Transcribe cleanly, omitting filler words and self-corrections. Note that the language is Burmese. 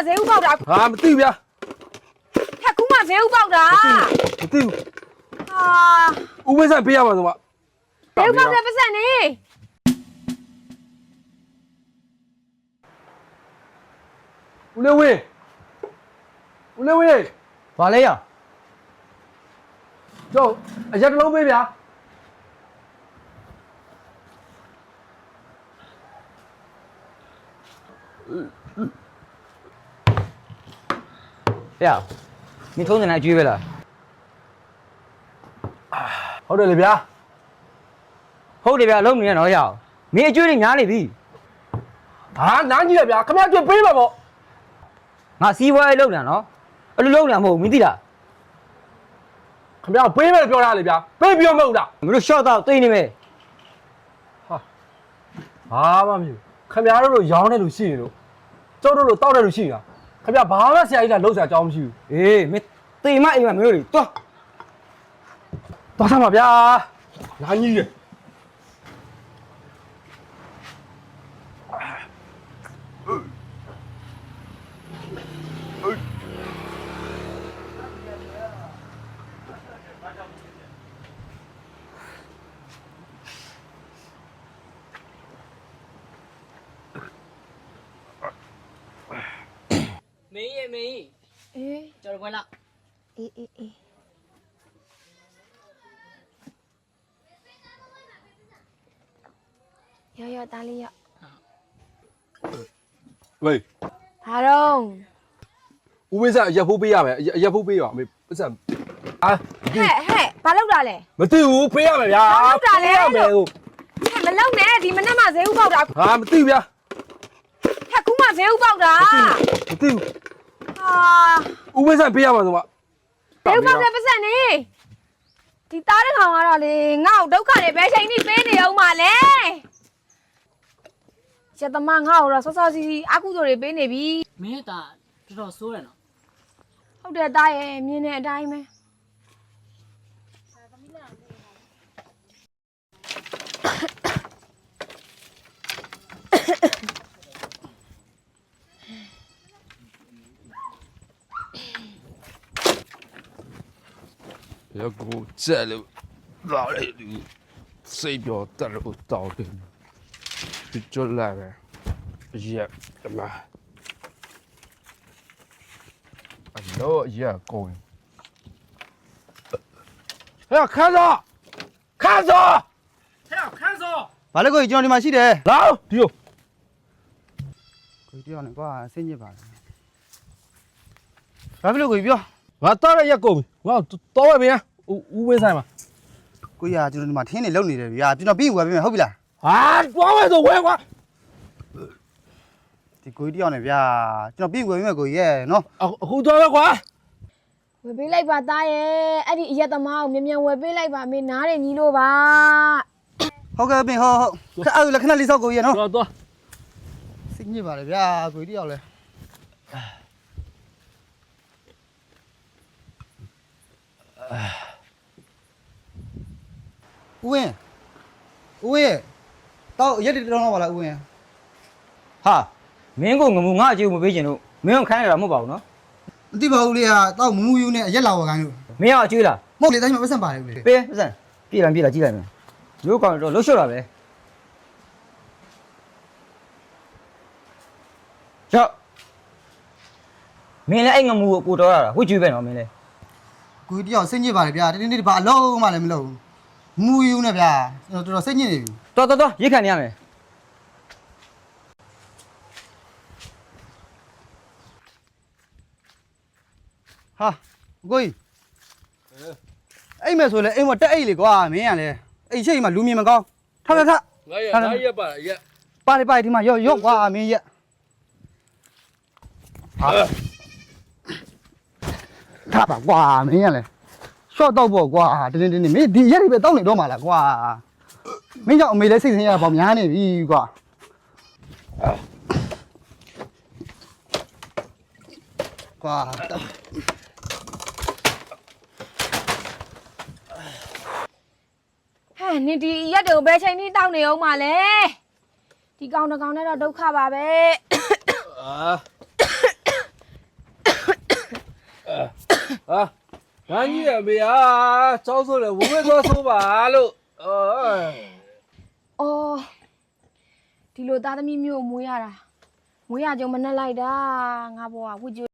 ဈေးဥပေါက်တာဟာမသိဗျာထက်ခုမှဈေးဥပေါက်တာမသိဘူးဟာဦးဝင်းဆိုင်ပေးရမှာဆိုမဈေးဥပေါက်တဲ့ပတ်စံနေဦးလေးဝင်းဘာလဲရကျော်အရက်တစ်လုံးပေးဗျာဗျာမင်းထုံးတဲ့နိုင်ကျွေးပဲလားဟုတ်တယ်လေဗျာဟုတ်တယ်ဗျာလုံးနေရတော့ရအောင်မင်းအကျွေးတွေများနေပြီဟာနားကြီးရဗျာခမကျွတ်ပေးပါပေါ့ငါစီးပွားရေးလုပ်နေတာနော်အဲ့လိုလုပ်နေတာမဟုတ်ဘူးမင်းသိလားခမပေးမယ်ပြောတာလေဗျာပေးပြောမဟုတ်လားမင်းတို့ short တော့တိတ်နေမယ်ဘာမှမဖြစ်ခမတို့လိုရောင်းတဲ့လူရှိနေလို့ကျောက်တို့လိုတောက်တဲ့လူရှိတာခမဘာမှဆရာကြီးကလှုပ်ဆရာအကြောင်းမရှိဘူးအေးမင်းတိမ်မအိမ်မမင်းတို့တွေတွားသွားစမ်းပါဗျာနားကြီးရမင်းရဲ့မင်းအေးကျော်တော့ခွဲလောက်အေးရတားလေးရဝေးဘာတော့ဦးဝင်းဆိုင်အရက်ဖိုးပေးရမယ်အရက်ဖိုးပေးပါမေပတ်စံဟဲ့ဘာလောက်တာလဲမသိဘူးပေးရမယ်ဗျာဘာလောက်တာလဲပေးရမယ်ဟုတ်မလောက်နဲ့ဒီမနက်မှဈေးဥပေါက်တာဟာမသိဗျာထက်ခုမှဈေးဥပေါက်တာမသိဘူးဟာ ဦးဝင်းဆိုင်ပေးရမှာဆိုမဈေးဥပေါက်တဲ့ပတ်စံနေဒီသားတဲ့ကောင်ကတော့လေငါ့ကိုဒုက္ခတွေပဲချိန်နေပေးနေအောင်ပါလေကျက်သမားငါ့ကိုတော့စောစောစီစီအကုသိုလ်တွေပေးနေပြီမင်းကတော်တော်ဆိုးတယ်နော်ဟုတ်တယ်သားရဲ့မြင်တဲ့အတိုင်းပဲ要给我摘了，哪里的？谁表带了我到的？就这来呗，也怎么？老也高。哎呀，看着，看着！哎呀，看着！ဘာလဲကိုကျွန်တော်ဒီမှာရှိတယ် 老丢。ကိုတယောက်နဲ့ကွာဆင်းညစ်ပါဘာဖြစ်လို့ကိုပြော我到了也高，我到外边五百三嘛。ကိုရကျွန်တော်ဒီမှာထင်းနေလုံနေတယ်ဗျာကျွန်တော်ပြီးဝယ်ပေးမယ်ဟုတ်ပြီလား啊，往外头外挂。ဒီကိုတယောက်နဲ့ဗျာကျွန်တော်ပြီးဝယ်ပေးမယ်ကိုရဲ့နော်后头外挂。ဝယ်ပေးလိုက်ပါသားရဲ့အဲ့ဒီအရက်သမားကိုမြန်ဝယ်ပေးလိုက်ပါမင်းနားတယ်ညီလို့ပါဟုတ်ကဲ့ပြင်ဟုတ်အဲ့ဒါလည်းခဏလေးစောက်ကိုရဲ့နော်多。စိတ်ညစ်ပါလေဗျာကိုတယောက်လဲဦးဝင်းတော့ရက်တတောင်းတော့ပါလားဦးဝင်းဟာမင်းကိုငမှုငါအကျိုးမပေးချင်လို့မင်းကိုခိုင်းရတာမဟုတ်ပါဘူးနော်မသိပါဘူးလေတော့မမှုယူနဲ့အရက်လာဝခိုင်းလို့မင်းကအကျိုးလားမဟုတ်လေတိုင်းမှာပတ်စံပါတယ်ဦးလေပေးပတ်စံပြည်လာကြည့်လိုက်မယ်မျိုးကောင်တော့လှုပ်ရှုပ်တာပဲကြောက်မင်းလည်းအဲ့ငမှုကိုတော်ရတာဝှစ်ကျွေးပဲနော်မင်းလည်းကိုတယောက်စိတ်ညစ်ပါလေဗျာတနေ့ဘာအလုံးမှလည်းမလုပ်ဘူးမူယူနဲ့ဗျာတော်တော်စိတ်ညစ်နေပြီတော်ရိတ်ခံနေရမယ်ဟာကိုကြီးအိမ်မဲ့ဆိုလဲအိမ်မတက်အိတ်လေကွာမင်းကလည်းအိမ်ရှိမှလူမြင်မကောင်းထထငါရက်ပါရက်ပါဒီမှာရော့ကွာမင်းရက်ဟာထားပါကွာမင်းကလည်းရှော့တော့ပေါ့ကွာတင်းမင်းဒီရက်တွေပဲတောက်နေတော့မှာလားကွာမင်းကြောင့်အမေလည်းစိတ်ဆင်းရတာပေါ့များနေပြီကွာကွာဟဲ့နင်ဒီရက်တွေကိုဘယ်ချိန်ထိတောက်နေအောင်ပါလဲဒီကောင်တစ်ကောင်နဲ့တော့ဒုက္ခပါပဲ ဟာငန်းကြီးရမေဟာចောင်းဆိုးလေဝဝဲသွားဆိုးပါလို့အော်ဒီလိုသားသမီးမျိုးကိုမွေးရတာမွေးရကြုံမနှက်လိုက်တာငါဘောကဝစ်ကြ